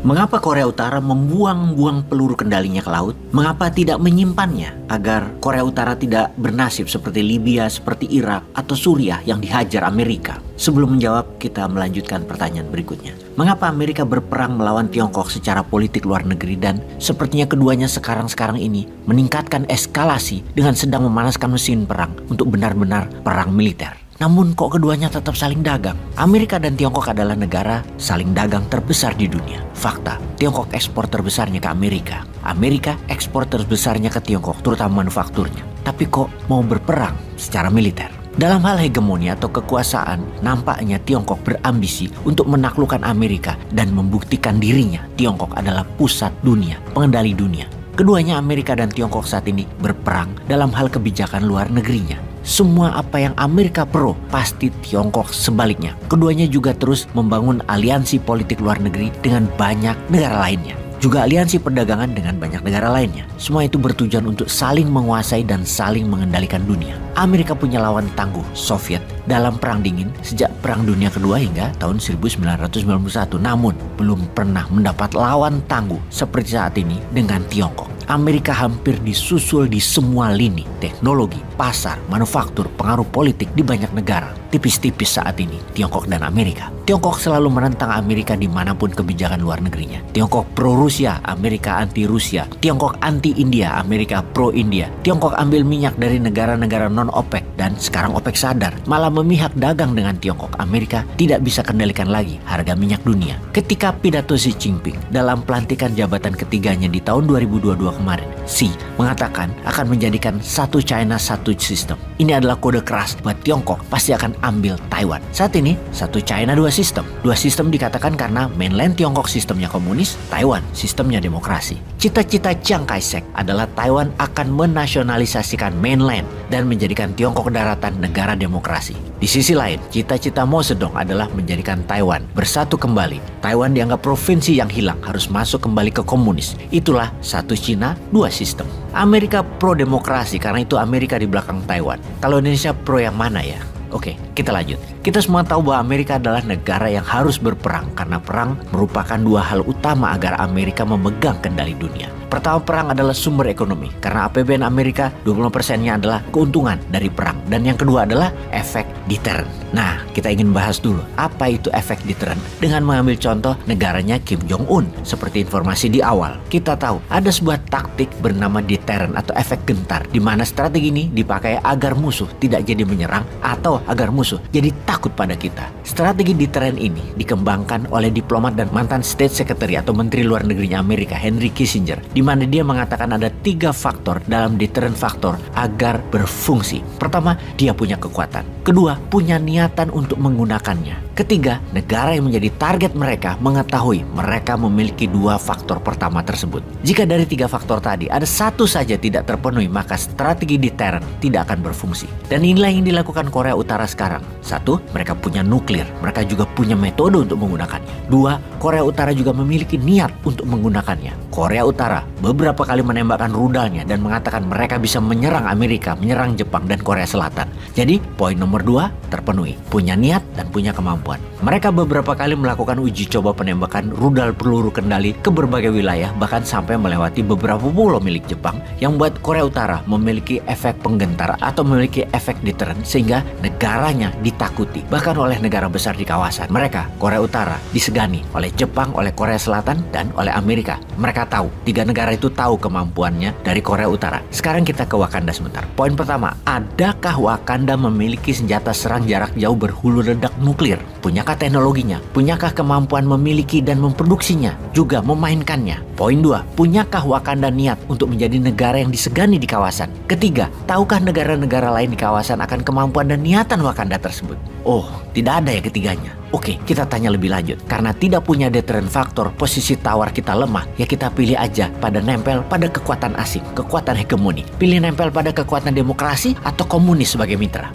Mengapa Korea Utara membuang-buang peluru kendalinya ke laut? Mengapa tidak menyimpannya agar Korea Utara tidak bernasib seperti Libya, seperti Irak, atau Suriah yang dihajar Amerika? Sebelum menjawab, kita melanjutkan pertanyaan berikutnya. Mengapa Amerika berperang melawan Tiongkok secara politik luar negeri dan sepertinya keduanya sekarang ini meningkatkan eskalasi dengan sedang memanaskan mesin perang untuk benar-benar perang militer? Namun kok keduanya tetap saling dagang? Amerika dan Tiongkok adalah negara saling dagang terbesar di dunia. Fakta, Tiongkok ekspor terbesarnya ke Amerika. Amerika ekspor terbesarnya ke Tiongkok, terutama manufakturnya. Tapi kok mau berperang secara militer? Dalam hal hegemoni atau kekuasaan, nampaknya Tiongkok berambisi untuk menaklukkan Amerika dan membuktikan dirinya Tiongkok adalah pusat dunia, pengendali dunia. Keduanya Amerika dan Tiongkok saat ini berperang dalam hal kebijakan luar negerinya. Semua apa yang Amerika pro, pasti Tiongkok sebaliknya. Keduanya juga terus membangun aliansi politik luar negeri dengan banyak negara lainnya. Juga aliansi perdagangan dengan banyak negara lainnya. Semua itu bertujuan untuk saling menguasai dan saling mengendalikan dunia. Amerika punya lawan tangguh, Soviet, dalam Perang Dingin sejak Perang Dunia Kedua hingga tahun 1991. Namun, belum pernah mendapat lawan tangguh seperti saat ini dengan Tiongkok. Amerika hampir disusul di semua lini, teknologi, pasar, manufaktur, pengaruh politik di banyak negara. Tipis-tipis saat ini, Tiongkok dan Amerika. Tiongkok selalu menentang Amerika dimanapun kebijakan luar negerinya. Tiongkok pro-Rusia, Amerika anti-Rusia. Tiongkok anti-India, Amerika pro-India. Tiongkok ambil minyak dari negara-negara non-OPEC dan sekarang OPEC sadar malah memihak dagang dengan Tiongkok. Amerika tidak bisa kendalikan lagi harga minyak dunia. Ketika pidato Xi Jinping dalam pelantikan jabatan ketiganya di tahun 2022 kemarin, Xi mengatakan akan menjadikan satu China, satu sistem. Ini adalah kode keras buat Tiongkok pasti akan ambil Taiwan. Saat ini, satu China, dua sistem. Dua sistem dikatakan karena mainland Tiongkok sistemnya komunis, Taiwan sistemnya demokrasi. Cita-cita Chiang Kai-shek adalah Taiwan akan menasionalisasikan mainland dan menjadikan Tiongkok daratan negara demokrasi. Di sisi lain, cita-cita Mao Zedong adalah menjadikan Taiwan bersatu kembali. Taiwan dianggap provinsi yang hilang, harus masuk kembali ke komunis. Itulah satu Cina, dua sistem. Amerika pro-demokrasi karena itu Amerika di belakang Taiwan. Kalau Indonesia pro yang mana ya? Oke, kita lanjut. Kita semua tahu bahwa Amerika adalah negara yang harus berperang karena perang merupakan dua hal utama agar Amerika memegang kendali dunia. Pertama, perang adalah sumber ekonomi karena APBN Amerika 20%-nya adalah keuntungan dari perang. Dan yang kedua adalah efek deterrent. Nah, kita ingin bahas dulu apa itu efek deterrent dengan mengambil contoh negaranya Kim Jong-un. Seperti informasi di awal, kita tahu ada sebuah taktik bernama deterrent atau efek gentar di mana strategi ini dipakai agar musuh tidak jadi menyerang atau agar musuh jadi takut pada kita. Strategi deterrent ini dikembangkan oleh diplomat dan mantan State Secretary atau Menteri Luar Negerinya Amerika Henry Kissinger, di mana dia mengatakan ada 3 faktor dalam deterrent faktor agar berfungsi. Pertama, dia punya kekuatan. Kedua, punya niatan untuk menggunakannya. Ketiga, negara yang menjadi target mereka mengetahui mereka memiliki 2 faktor pertama tersebut. Jika dari 3 faktor tadi ada satu saja tidak terpenuhi, maka strategi deterrent tidak akan berfungsi. Dan inilah yang dilakukan Korea Utara sekarang. 1, mereka punya nuklir. Mereka juga punya metode untuk menggunakannya. 2, Korea Utara juga memiliki niat untuk menggunakannya. Korea Utara beberapa kali menembakkan rudalnya dan mengatakan mereka bisa menyerang Amerika, menyerang Jepang dan Korea Selatan. Jadi, poin nomor 2 terpenuhi. Punya niat dan punya kemampuan. Mereka beberapa kali melakukan uji coba penembakan rudal peluru kendali ke berbagai wilayah, bahkan sampai melewati beberapa pulau milik Jepang, yang membuat Korea Utara memiliki efek penggentar atau memiliki efek deterrent sehingga negaranya ditakuti, bahkan oleh negara besar di kawasan. Mereka, Korea Utara, disegani oleh Jepang, oleh Korea Selatan, dan oleh Amerika. Mereka tahu, 3 negara itu tahu kemampuannya dari Korea Utara. Sekarang kita ke Wakanda sebentar. Poin pertama, adakah Wakanda memiliki senjata serang jarak jauh berhulu ledak nuklir? Punyakah teknologinya? Punyakah kemampuan memiliki dan memproduksinya? Juga memainkannya? Poin 2, punyakah Wakanda niat untuk menjadi negara yang disegani di kawasan? Ketiga, tahukah negara-negara lain di kawasan akan kemampuan dan niatan Wakanda tersebut? Oh, tidak ada ya ketiganya. Oke, kita tanya lebih lanjut. Karena tidak punya deterrent faktor, posisi tawar kita lemah, ya kita pilih aja pada nempel pada kekuatan asing, kekuatan hegemoni. Pilih nempel pada kekuatan demokrasi atau komunis sebagai mitra.